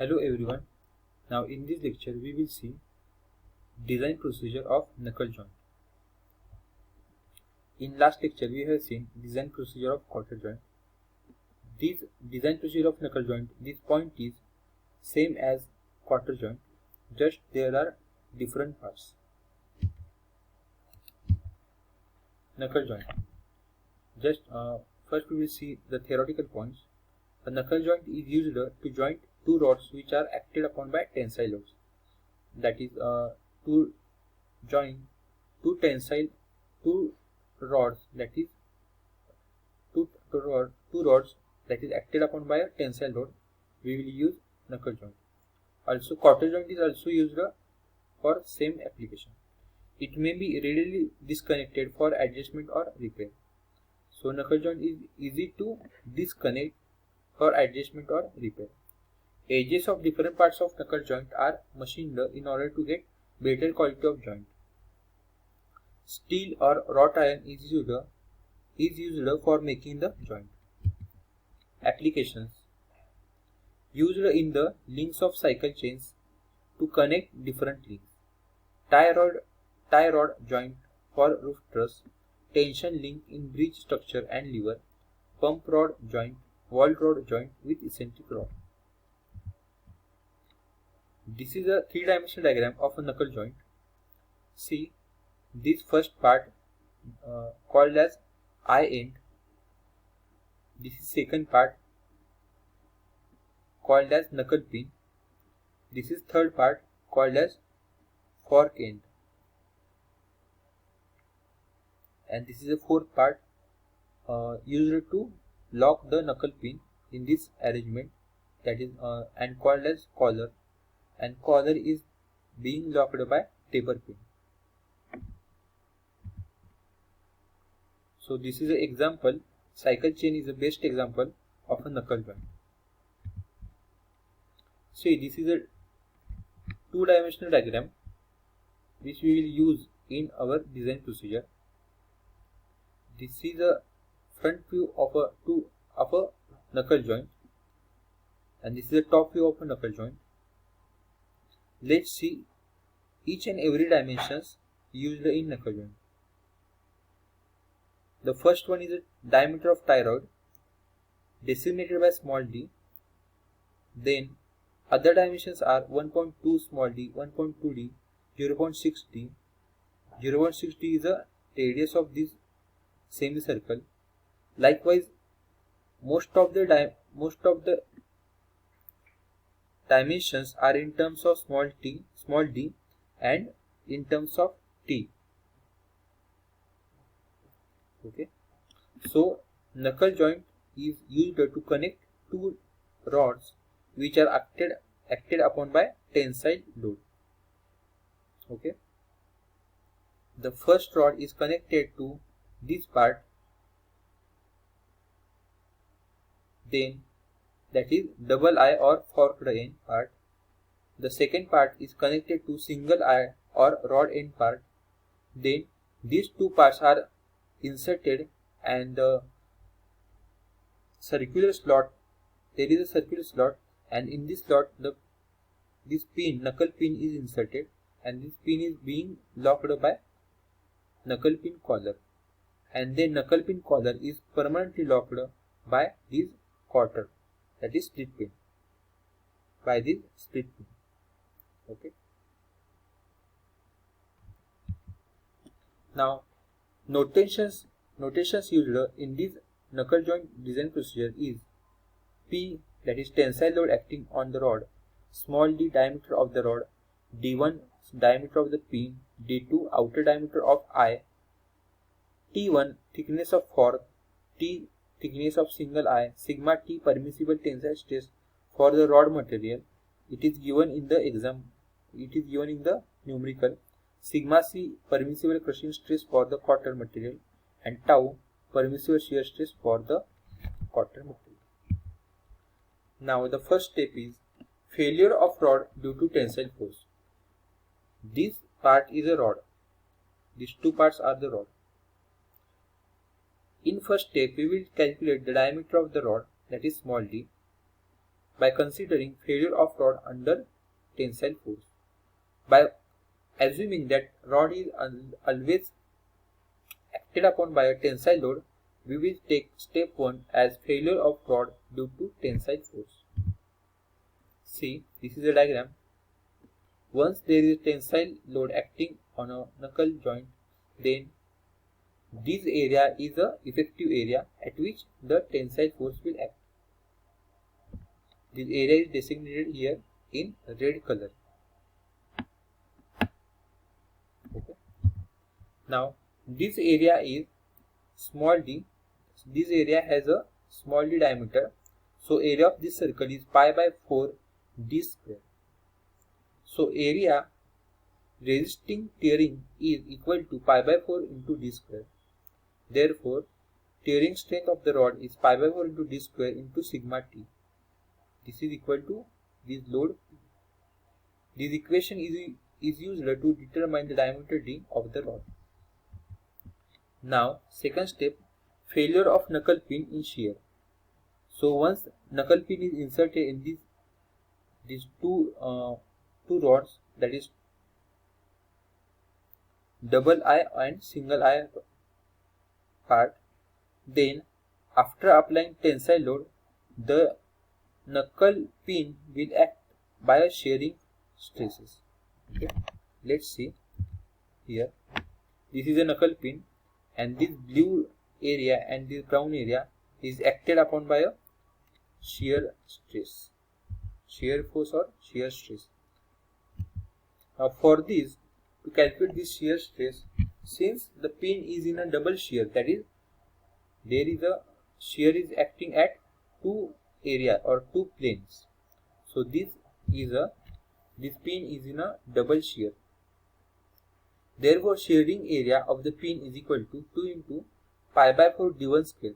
Hello everyone. Now in this lecture we will see design procedure of knuckle joint. In last lecture we have seen design procedure of quarter joint. This design procedure of knuckle joint, this point is same as quarter joint, just there are different parts. Knuckle joint. Just first we will see the theoretical points. A knuckle joint is used to joint two rods which are acted upon by tensile loads. That is to join two rods that is two rods that is acted upon by a tensile load. We will use knuckle joint. Also quarter joint is also used for same application. It may be readily disconnected for adjustment or repair. So knuckle joint is easy to disconnect for adjustment or repair. Edges of different parts of knuckle joint are machined in order to get better quality of joint. Steel or wrought iron is used for making the joint. Applications: used in the links of cycle chains to connect different links. Tie rod joint for roof truss. Tension link in bridge structure and lever. Pump rod joint. Wall rod joint with eccentric rod. This is a three-dimensional diagram of a knuckle joint. See this first part called as eye end. This is second part called as knuckle pin. This is third part called as fork end. And this is the fourth part used to lock the knuckle pin in this arrangement, that is and called as collar, and collar is being locked by taper pin. So this is an example. Cycle chain is the best example of a knuckle joint. See, this is a two-dimensional diagram which we will use in our design procedure. This is a front view of a knuckle joint, and this is the top view of a knuckle joint. Let's see each and every dimensions used in knuckle joint. The first one is the diameter of tie rod, designated by small d. Then other dimensions are 1.2 small d, 1.2 d, 0.6 d. 0.6 d is the radius of this semicircle. Likewise, most of the dimensions are in terms of small d, and in terms of t. Okay, so knuckle joint is used to connect two rods which are acted upon by tensile load. Okay, the first rod is connected to this part, then that is double eye or forked end part. The second part is connected to single eye or rod end part. Then these two parts are inserted, and the circular slot, there is a circular slot, and in this slot this pin, knuckle pin, is inserted, and this pin is being locked by knuckle pin collar, and then knuckle pin collar is permanently locked by this quarter, that is split pin, by this split pin. Okay, now notations used in this knuckle joint design procedure is P, that is tensile load acting on the rod, small d diameter of the rod, d1 diameter of the pin, d2 outer diameter of eye, t1 thickness of fork, t thickness of single eye, sigma t permissible tensile stress for the rod material. It is given in the numerical. Sigma c permissible crushing stress for the quarter material, and tau permissible shear stress for the quarter material. Now the first step is failure of rod due to tensile force. This part is a rod. These two parts are the rod. In first step we will calculate the diameter of the rod, that is small d. by considering failure of rod under tensile force. By assuming that rod is always acted upon by a tensile load, we will take step 1 as failure of rod due to tensile force. See, this is a diagram. Once there is a tensile load acting on a knuckle joint, then this area is the effective area at which the tensile force will act. This area is designated here in red color. Okay. Now this area is small d. This area has a small d diameter. So area of this circle is pi by 4 d square. So area resisting tearing is equal to pi by 4 into d square. Therefore, tearing strength of the rod is pi by 4 into d square into sigma t. This is equal to this load. This equation is used to determine the diameter d of the rod. Now, second step, failure of knuckle pin in shear. So once knuckle pin is inserted in these two rods, that is double I and single I part, then after applying tensile load, the knuckle pin will act by a shearing stresses. Okay. Let's see here. This is a knuckle pin, and this blue area and this brown area is acted upon by a shear stress, shear force or shear stress. Now for this, to calculate this shear stress, since the pin is in a double shear, that is, there is a shear is acting at two area or two planes. So this pin is in a double shear. Therefore, shearing area of the pin is equal to 2 into pi by 4 d1 square.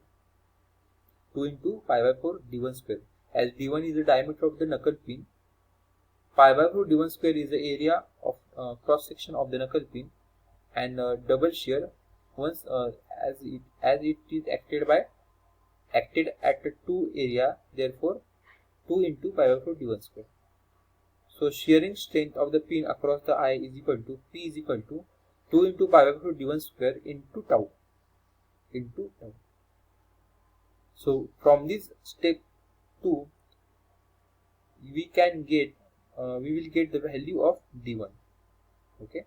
2 into pi by 4 d1 square. As d1 is the diameter of the knuckle pin, pi by 4 d1 square is the area of cross section of the knuckle pin, and double shear once as it is acted at the two area, therefore 2 into pi by 4 d1 square. So shearing strength of the pin across the eye is equal to P is equal to 2 into pi by 4 d1 square into tau. So from this step 2, we will get the value of d1. Okay,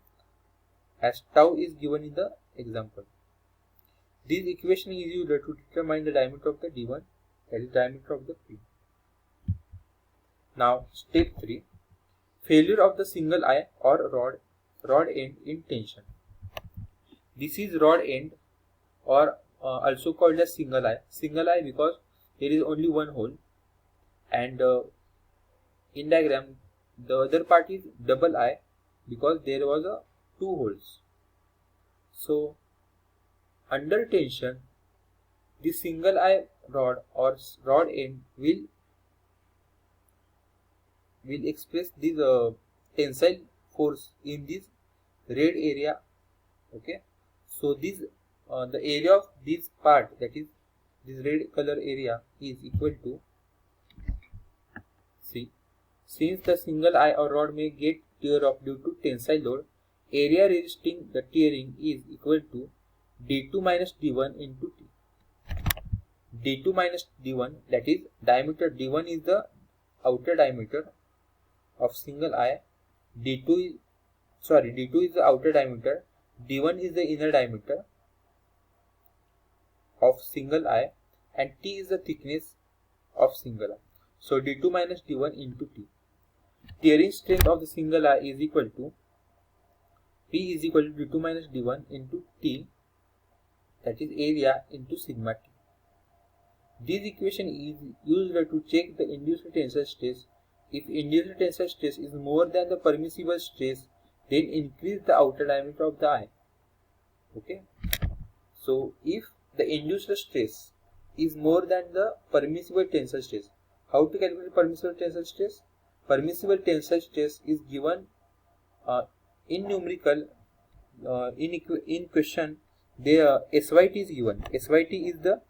as tau is given in the example. This equation is used to determine the diameter of the d1, that is diameter of the pin. Now step 3, failure of the single eye or rod end in tension. This is rod end, or also called as single eye. Single eye because there is only one hole, and in diagram the other part is double eye because there was two holes. So under tension, the single eye rod or rod end will express this tensile force in this red area. Okay, so this the area of this part, that is this red color area, is equal to, see, since the single eye or rod may get tear off due to tensile load, area resisting the tearing is equal to d2 minus d1 into t. d2 minus d1, that is diameter d1 is the outer diameter of single eye, d2 is the outer diameter, d1 is the inner diameter of single eye, and t is the thickness of single eye. So d2 minus d1 into t. Tearing strength of the single eye is equal to P is equal to d2 minus d1 into t, that is area into sigma t. This equation is used to check the induced tensile stress. If induced tensile stress is more than the permissible stress, then increase the outer diameter of the eye. Okay. So if the induced stress is more than the permissible tensile stress, how to calculate permissible tensile stress? Permissible tensile stress is given in numerical in question. There SYT is given. SYT is the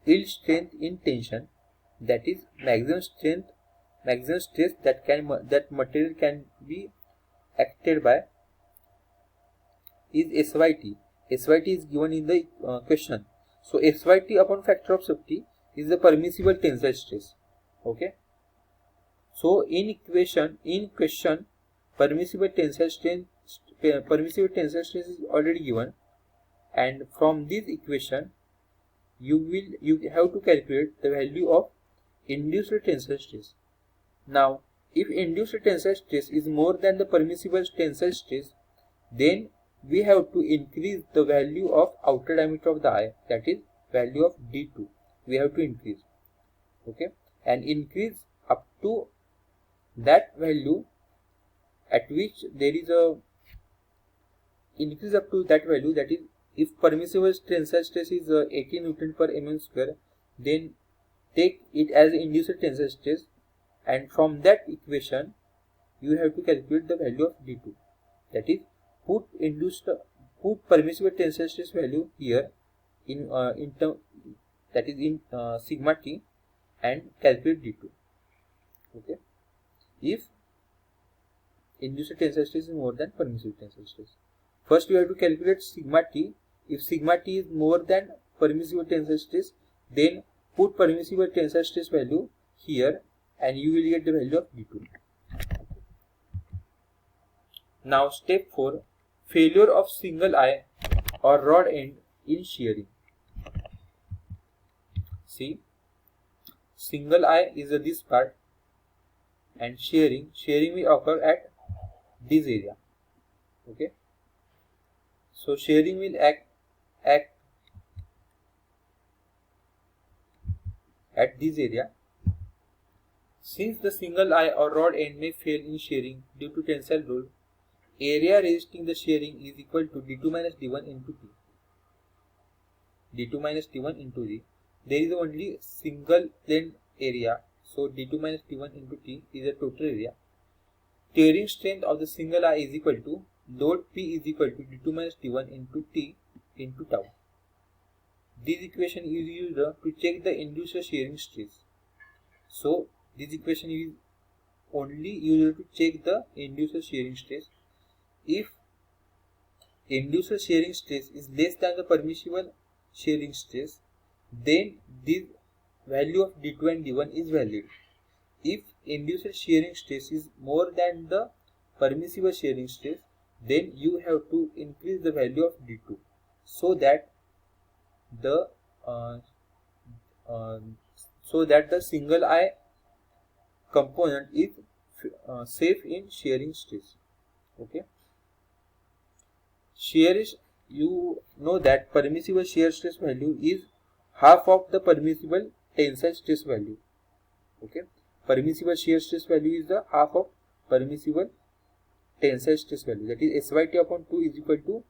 yield strength in tension. that is maximum stress that material can be acted by is SYT. SYT is given in the question. So SYT upon factor of safety is the permissible tensile stress. Okay. So in question, permissible tensile stress is already given, and from this equation you have to calculate the value of induced tensile stress. Now, if induced tensile stress is more than the permissible tensile stress, then we have to increase the value of outer diameter of the eye, that is value of D2. We have to increase, okay, and increase up to that value at which there is a increase up to that value, that is, if permissible tensile stress is 80 Newton per mm square, then take it as induced tensile stress, and from that equation you have to calculate the value of D2. That is, put permissible tensile stress value here in sigma t, and calculate D2. Okay, if induced tensile stress is more than permissible tensile stress, first you have to calculate sigma t. If sigma t is more than permissible tensile stress, then put permissible tensile stress value here, and you will get the value of D2. Now step 4, failure of single eye or rod end in shearing. See, single eye is this part, and shearing will occur at this area. Okay, so shearing will act at this area. Since the single eye or rod end may fail in shearing due to tensile load, area resisting the shearing is equal to D2 minus D1 into T. D2 minus D1 into T. There is only single plane area, so D2 minus D1 into T is the total area. Tearing strength of the single eye is equal to load P is equal to D2 minus D1 into T into tau. This equation is used to check the induced shearing stress. So this equation is only used to check the induced shearing stress. If induced shearing stress is less than the permissible shearing stress, then this value of D2 and D1 is valid. If induced shearing stress is more than the permissible shearing stress, then you have to increase the value of D2 so that the single eye component is safe in shearing stress. Okay. Shear is, you know that permissible shear stress value is half of the permissible tensile stress value. Okay, permissible shear stress value is the half of permissible tensile stress value, that is SYT upon 2 is equal to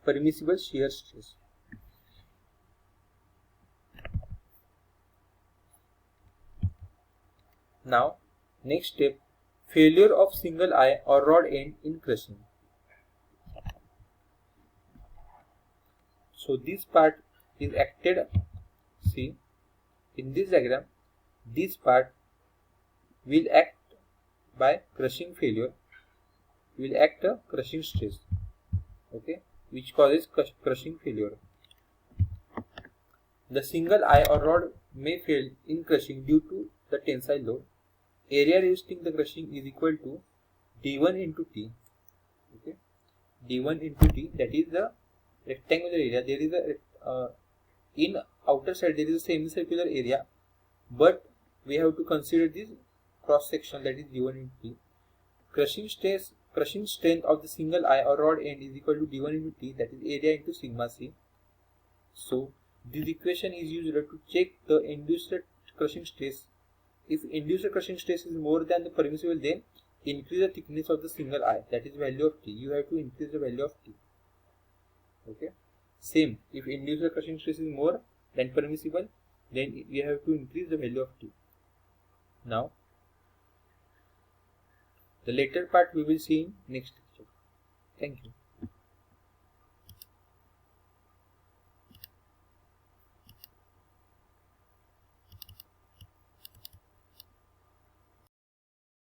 permissible shear stress. Now next step, failure of single eye or rod end in crushing. So this part is acted, see in this diagram, this part will act by crushing failure, will act a crushing stress, okay, which causes crushing failure. The single eye or rod may fail in crushing due to the tensile load. Area resisting the crushing is equal to D1 into T. Okay, D1 into T, that is the rectangular area. There is a in outer side there is a semicircular area, but we have to consider this cross section, that is D1 into T. Crushing strength of the single eye or rod end is equal to D1 into T, that is area into sigma C. So this equation is used to check the induced crushing stress. If induced crushing stress is more than the permissible, then increase the thickness of the single eye, that is value of T. You have to increase the value of T. Okay. Same, if induced crushing stress is more than permissible, then we have to increase the value of T. Now the later part we will see in next lecture. Thank you.